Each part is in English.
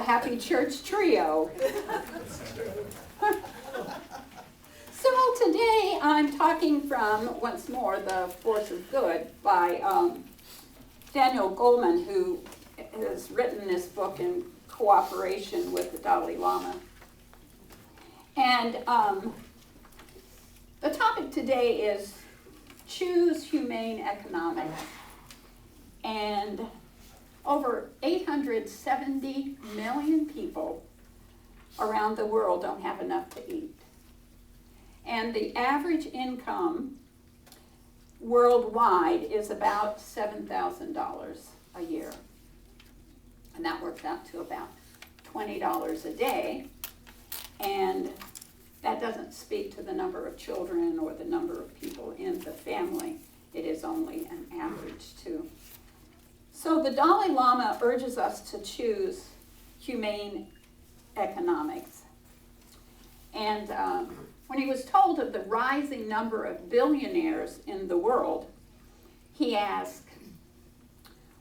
the Happy Church Trio. So today I'm talking from, once more, The Force of Good by Daniel Goleman, who has written this book in cooperation with the Dalai Lama. And the topic today is Choose Humane Economics. And over 870 million people around the world don't have enough to eat. And the average income worldwide is about $7,000 a year. And that works out to about $20 a day. And that doesn't speak to the number of children or the number of people in the family. It is only an average, too. So the Dalai Lama urges us to choose humane economics. And when he was told of the rising number of billionaires in the world, he asked,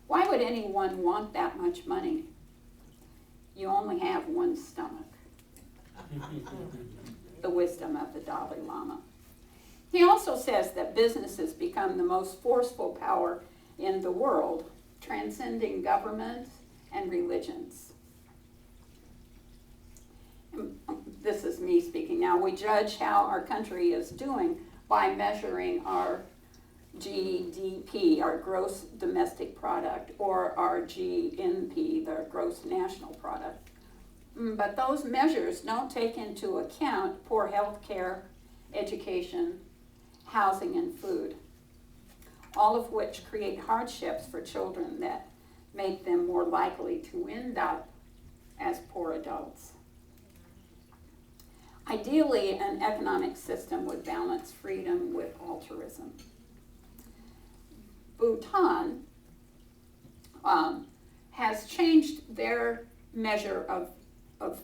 why would anyone want that much money? You only have one stomach. The wisdom of the Dalai Lama. He also says that businesses become the most forceful power in the world, transcending government and religions. This is me speaking now. We judge how our country is doing by measuring our GDP, our gross domestic product, or our GNP, the gross national product. But those measures don't take into account poor health care, education, housing, and food, all of which create hardships for children that make them more likely to end up as poor adults. Ideally, an economic system would balance freedom with altruism. Bhutan has changed their measure of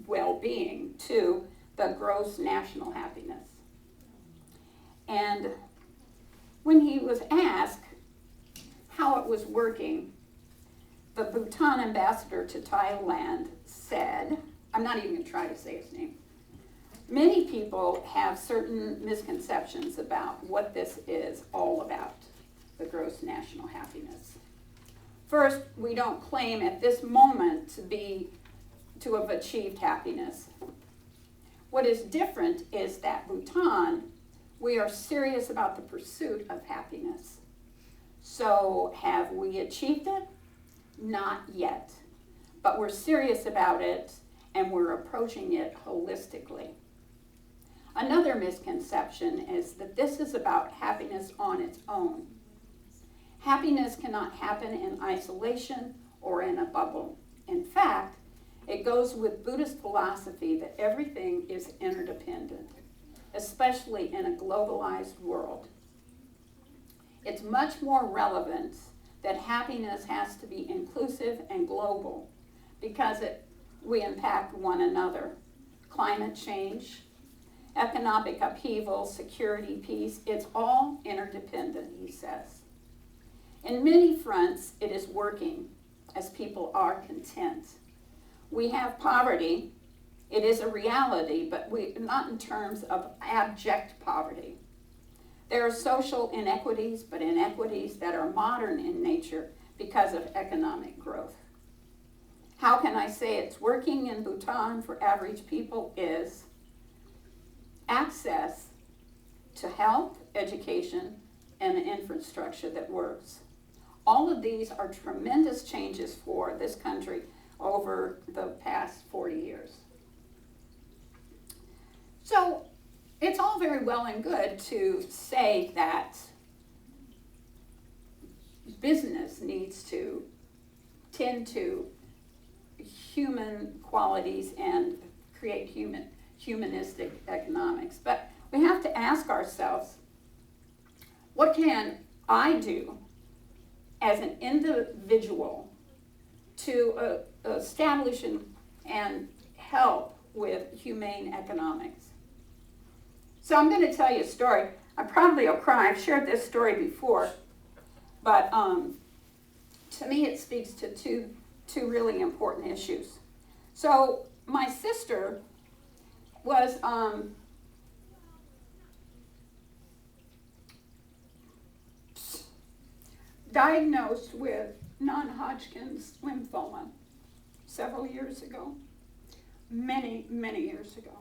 well-being to the gross national happiness. And when he was asked how it was working, the Bhutan ambassador to Thailand said, I'm not even going to try to say his name, many people have certain misconceptions about what this is all about, the gross national happiness. First, we don't claim at this moment to have achieved happiness. What is different is that Bhutan, we are serious about the pursuit of happiness. So have we achieved it? Not yet. But we're serious about it and we're approaching it holistically. Another misconception is that this is about happiness on its own. Happiness cannot happen in isolation or in a bubble. In fact, it goes with Buddhist philosophy that everything is interdependent, especially in a globalized world. It's much more relevant that happiness has to be inclusive and global because we impact one another. Climate change, economic upheaval, security, peace, it's all interdependent, he says. In many fronts, it is working as people are content. We have poverty. It is a reality, but not in terms of abject poverty. There are social inequities, but inequities that are modern in nature because of economic growth. How can I say it's working in Bhutan for average people is access to health, education, and an infrastructure that works. All of these are tremendous changes for this country over the past 40 years. So it's all very well and good to say that business needs to tend to human qualities and create humanistic economics. But we have to ask ourselves, what can I do as an individual to establish and help with humane economics? So I'm going to tell you a story. I probably will cry. I've shared this story before, but to me it speaks to two really important issues. So my sister was diagnosed with non-Hodgkin's lymphoma several years ago, many, many years ago.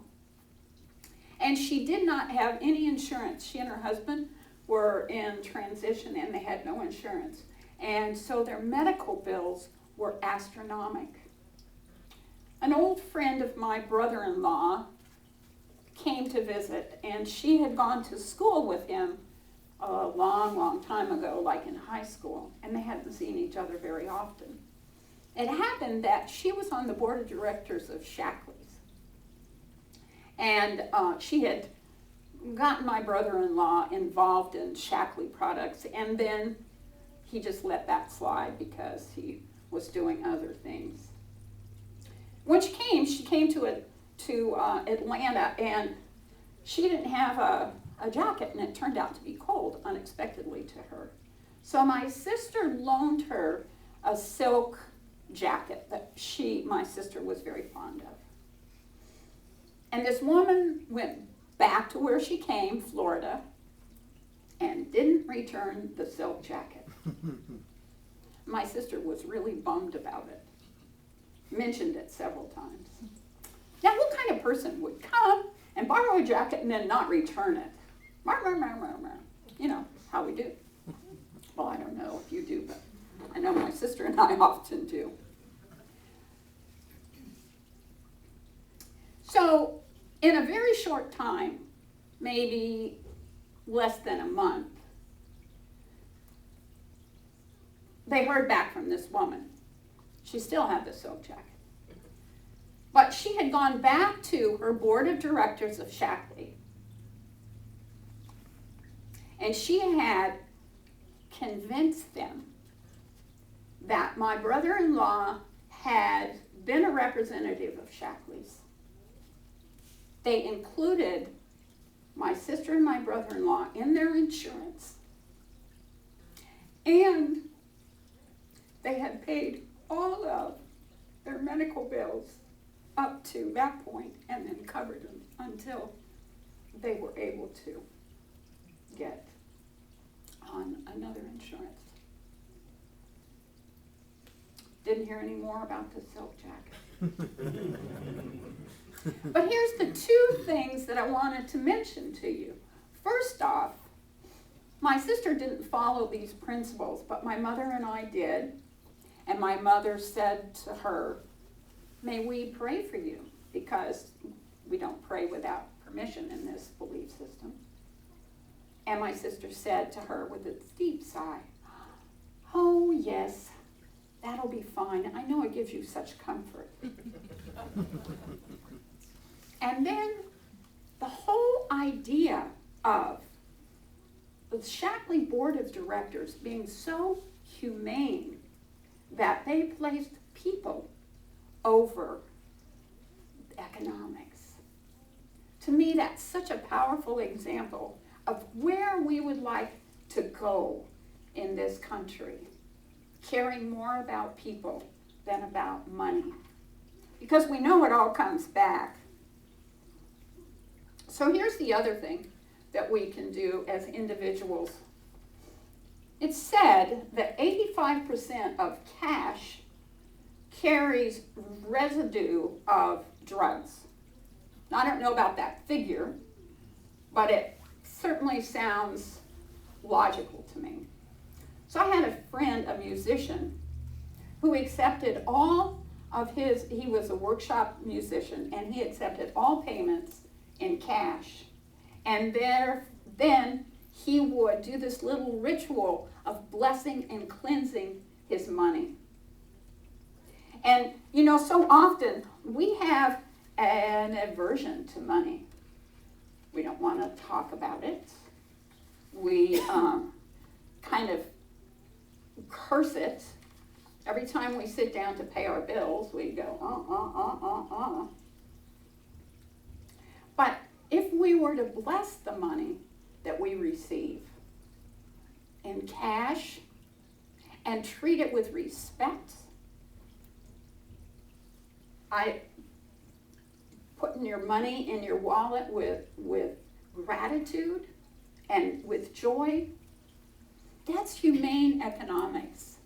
And she did not have any insurance. She and her husband were in transition and they had no insurance. And so their medical bills were astronomical. An old friend of my brother-in-law came to visit, and she had gone to school with him a long, long time ago, like in high school, and they hadn't seen each other very often. It happened that she was on the board of directors of Shackley's, and she had gotten my brother-in-law involved in Shackley products, and then he just let that slide because he was doing other things. When she came to Atlanta, and she didn't have a jacket, and it turned out to be cold unexpectedly to her. So my sister loaned her a silk jacket that my sister was very fond of. And this woman went back to where she came, Florida, and didn't return the silk jacket. My sister was really bummed about it. Mentioned it several times. Now, what kind of person would come and borrow a jacket and then not return it? You know how we do. Well, I don't know if you do, but I know my sister and I often do. So, in a very short time, maybe less than a month, they heard back from this woman. She still had the silk jacket. But she had gone back to her board of directors of Shackley, and she had convinced them that my brother-in-law had been a representative of Shackley's. They included my sister and my brother-in-law in their insurance, and they had paid all of their medical bills up to that point and then covered them until they were able to get on another insurance. Didn't hear any more about the silk jacket. But here's the two things that I wanted to mention to you. First off, my sister didn't follow these principles, but my mother and I did. And my mother said to her, "May we pray for you?" Because we don't pray without permission in this belief system. And my sister said to her with a deep sigh, "Oh, yes, that'll be fine. I know it gives you such comfort." And then the whole idea of the Shackley Board of Directors being so humane that they placed people over economics. To me, that's such a powerful example of where we would like to go in this country, caring more about people than about money. Because we know it all comes back. So here's the other thing that we can do as individuals. It's said that 85% of cash carries residue of drugs. Now, I don't know about that figure, but it certainly sounds logical to me. So I had a friend, a musician, who accepted all of he was a workshop musician, and he accepted all payments in cash. And then he would do this little ritual of blessing and cleansing his money. And, you know, so often we have an aversion to money. We don't want to talk about it. We kind of curse it. Every time we sit down to pay our bills, we go, But if we were to bless the money that we receive in cash and treat it with respect, putting your money in your wallet with gratitude and with joy, that's humane economics.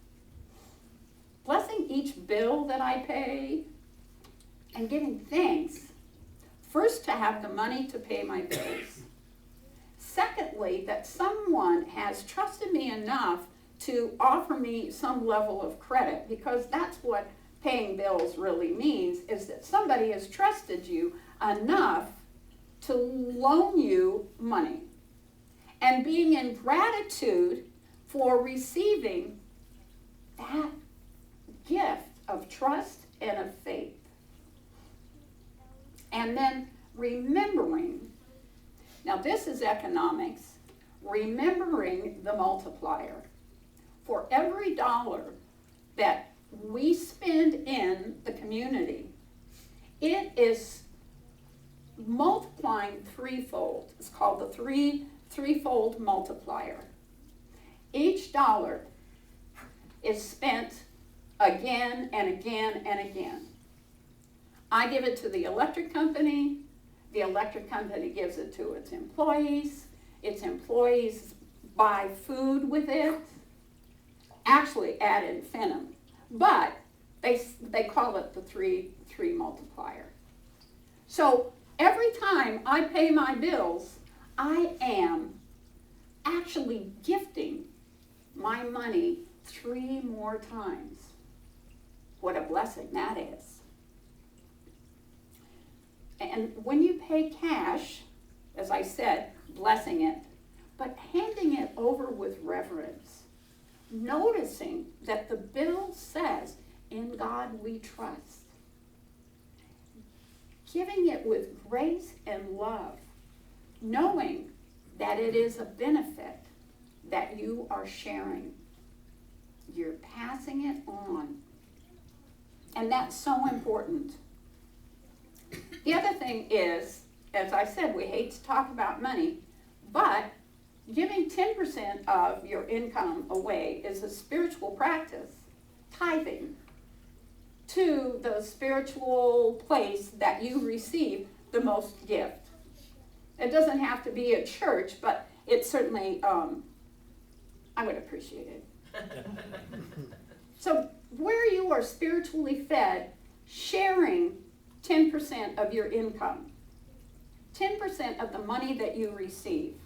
Blessing each bill that I pay and giving thanks. First, to have the money to pay my bills. Secondly, that someone has trusted me enough to offer me some level of credit, because that's what paying bills really means, is that somebody has trusted you enough to loan you money. And being in gratitude for receiving that gift of trust and of faith. And then remembering, now this is economics, remembering the multiplier. For every dollar that we spend in the community, it is multiplying threefold. It's called the threefold multiplier. Each dollar is spent again and again and again. I give it to the electric company gives it to its employees buy food with it, actually ad infinitum, but they call it the three multiplier. So every time I pay my bills, I am actually gifting my money 3 more times. What a blessing that is. And when you pay cash, as I said, blessing it, but handing it over with reverence, noticing that the bill says, "In God we trust." Giving it with grace and love, knowing that it is a benefit that you are sharing. You're passing it on. And that's so important. The other thing is, as I said, we hate to talk about money, but giving 10% of your income away is a spiritual practice, tithing, to the spiritual place that you receive the most gift. It doesn't have to be a church, but it certainly, I would appreciate it. So where you are spiritually fed, sharing 10% of your income, 10% of the money that you receive,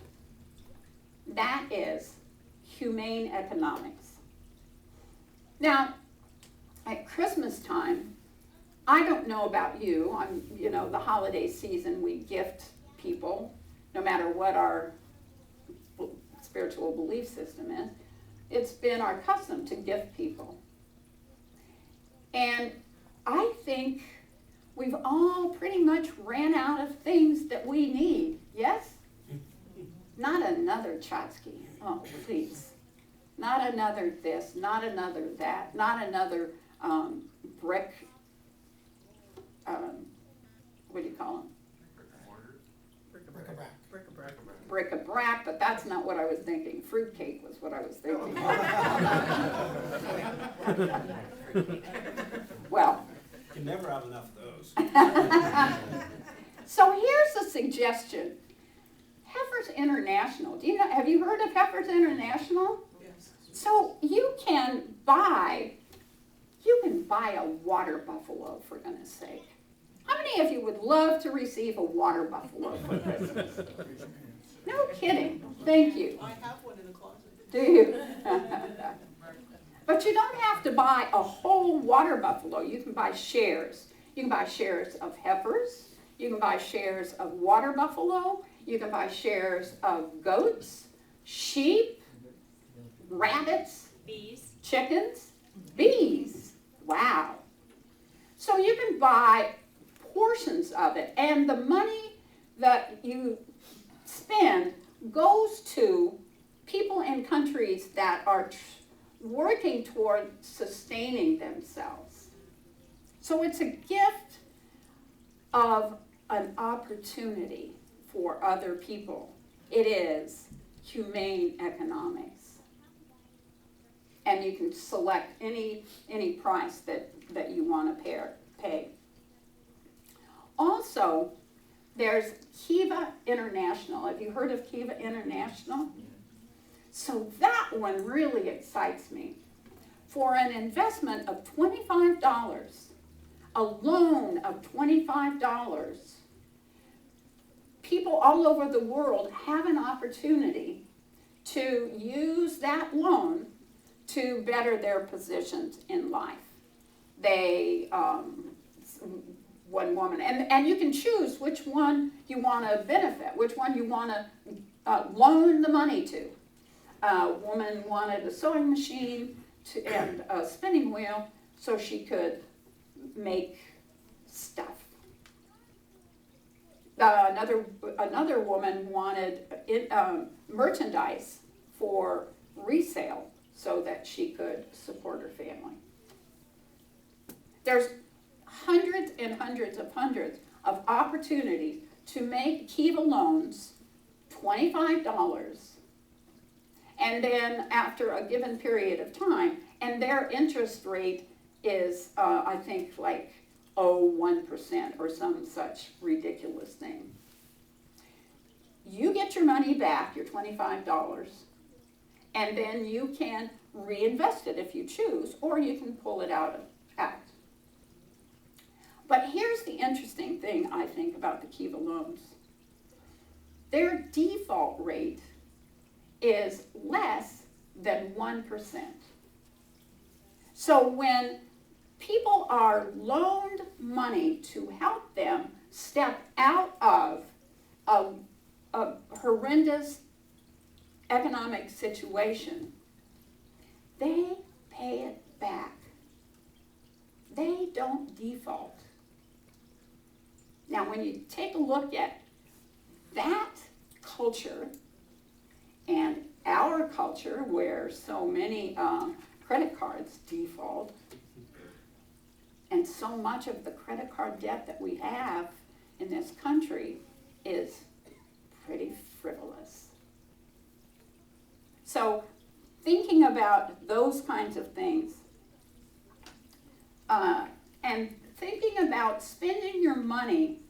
that is humane economics. Now, at Christmas time, I don't know about you, the holiday season, we gift people, no matter what our spiritual belief system is. It's been our custom to gift people. And I think we've all pretty much ran out of things that we need, yes? Not another tchotchke, oh please. Not another this, not another that, not another brick, what do you call them? Bric-a-brac, but that's not what I was thinking. Fruitcake was what I was thinking. Well. You can never have enough of those. So here's a suggestion. Heifers International. Have you heard of Heifers International? Yes. So you can buy a water buffalo, for goodness sake. How many of you would love to receive a water buffalo for Christmas? No kidding. Thank you. I have one in the closet. Do you? But you don't have to buy a whole water buffalo. You can buy shares. You can buy shares of heifers. You can buy shares of water buffalo. You can buy shares of goats, sheep, rabbits, Bees. chickens, bees. Wow. So you can buy portions of it, and the money that you spend goes to people in countries that are working toward sustaining themselves. So it's a gift of an opportunity for other people. It is humane economics. And you can select any price that you want to pay. There's Kiva International. Have you heard of Kiva International? So that one really excites me. For an investment of $25, a loan of $25, people all over the world have an opportunity to use that loan to better their positions in life. They, one woman, and you can choose which one you want to benefit, which one you want to loan the money to. A woman wanted a sewing machine and a spinning wheel so she could make stuff. Another woman wanted merchandise for resale so that she could support her family. There's hundreds and hundreds of opportunities to make Kiva loans $25, and then after a given period of time, and their interest rate is, I think, like 1% or some such ridiculous thing. You get your money back, your $25, and then you can reinvest it if you choose, or you can pull it out. But here's the interesting thing, I think, about the Kiva loans. Their default rate is less than 1%. So when people are loaned money to help them step out of a horrendous economic situation, they pay it back. They don't default. Now, when you take a look at that culture and our culture, where so many credit cards default, and so much of the credit card debt that we have in this country is pretty frivolous. So, thinking about those kinds of things, and thinking about spending your money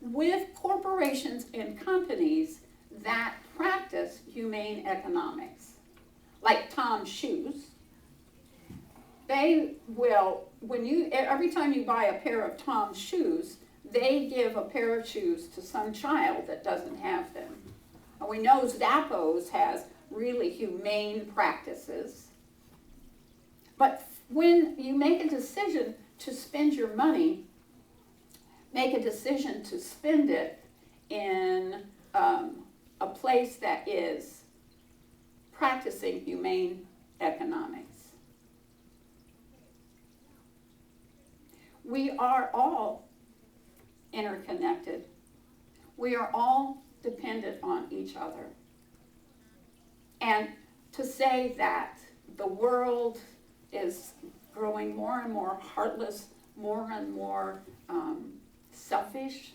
with corporations and companies that practice humane economics, like Tom's Shoes. They will, every time you buy a pair of Tom's Shoes, they give a pair of shoes to some child that doesn't have them. And we know Zappos has really humane practices. But when you make a decision to spend your money, make a decision to spend it in a place that is practicing humane economics. We are all interconnected. We are all dependent on each other. And to say that the world is growing more and more heartless, more and more selfish,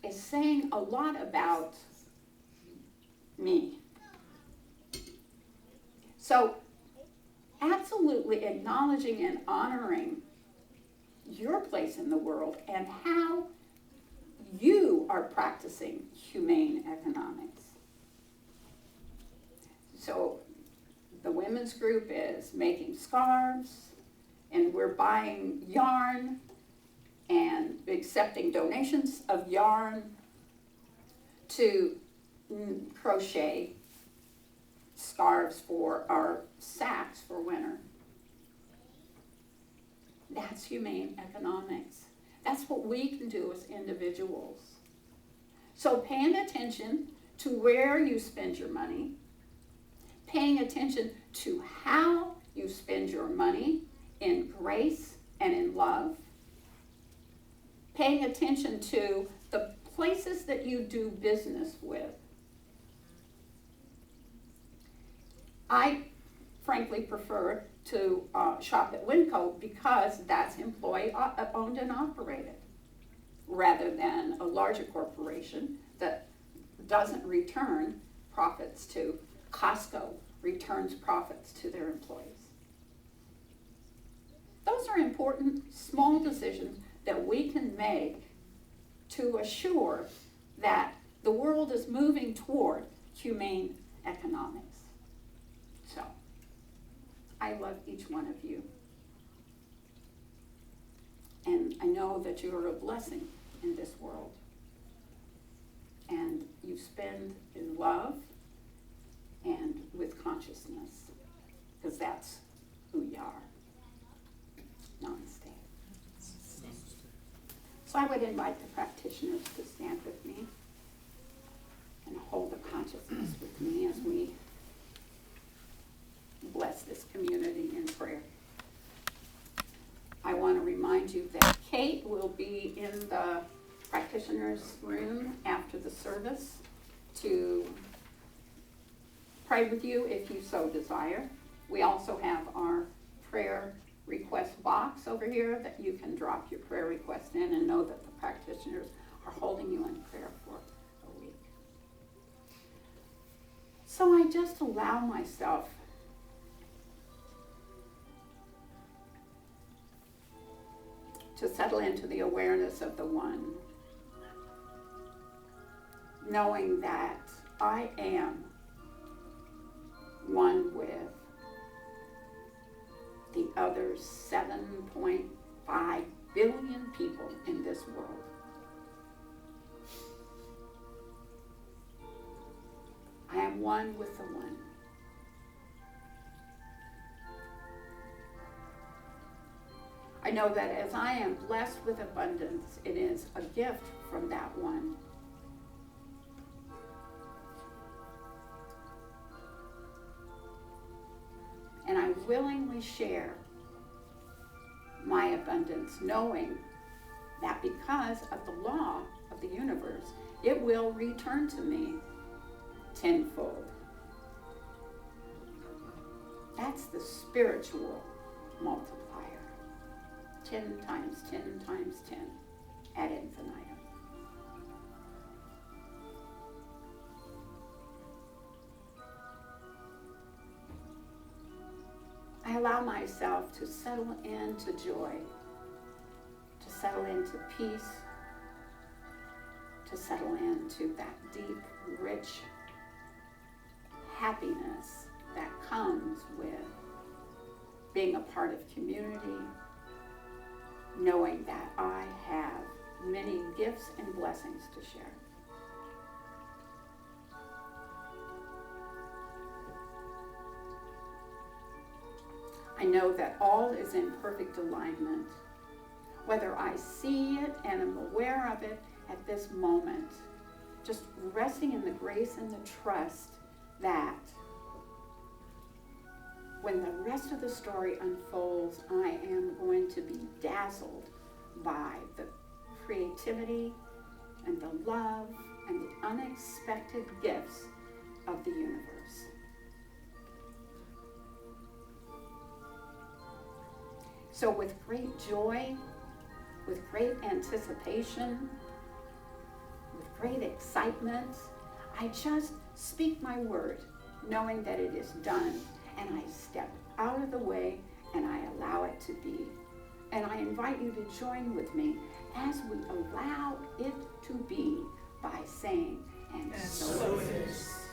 is saying a lot about me. So, absolutely acknowledging and honoring your place in the world and how you are practicing humane economics. So, the women's group is making scarves, and we're buying yarn and accepting donations of yarn to crochet scarves for our sacks for winter. That's humane economics. That's what we can do as individuals. So paying attention to where you spend your money, paying attention to how you spend your money in grace and in love, paying attention to the places that you do business with. I frankly prefer to shop at Winco because that's employee owned and operated, rather than a larger corporation that doesn't return profits to Costco, returns profits to their employees. Those are important small decisions that we can make to assure that the world is moving toward humane economics. So, I love each one of you. And I know that you are a blessing in this world. And you spend in love and with consciousness, because that's who you are. Namaste. So I would invite the practitioners to stand with me and hold the consciousness with me as we bless this community in prayer. I want to remind you that Kate will be in the practitioners' room after the service to pray with you if you so desire. We also have our prayer request box over here that you can drop your prayer request in and know that the practitioners are holding you in prayer for a week. So I just allow myself to settle into the awareness of the One, knowing that I am one with the other 7.5 billion people in this world. I am one with the One. I know that as I am blessed with abundance, it is a gift from that One. And I willingly share my abundance, knowing that because of the law of the universe, it will return to me tenfold. That's the spiritual multiplier. 10 times 10 times 10 ad infinitum. I allow myself to settle into joy, to settle into peace, to settle into that deep, rich happiness that comes with being a part of community, knowing that I have many gifts and blessings to share. I know that all is in perfect alignment, whether I see it and am aware of it at this moment, just resting in the grace and the trust that when the rest of the story unfolds, I am going to be dazzled by the creativity and the love and the unexpected gifts of the universe. So with great joy, with great anticipation, with great excitement, I just speak my word, knowing that it is done, and I step out of the way and I allow it to be. And I invite you to join with me as we allow it to be by saying, and so it is.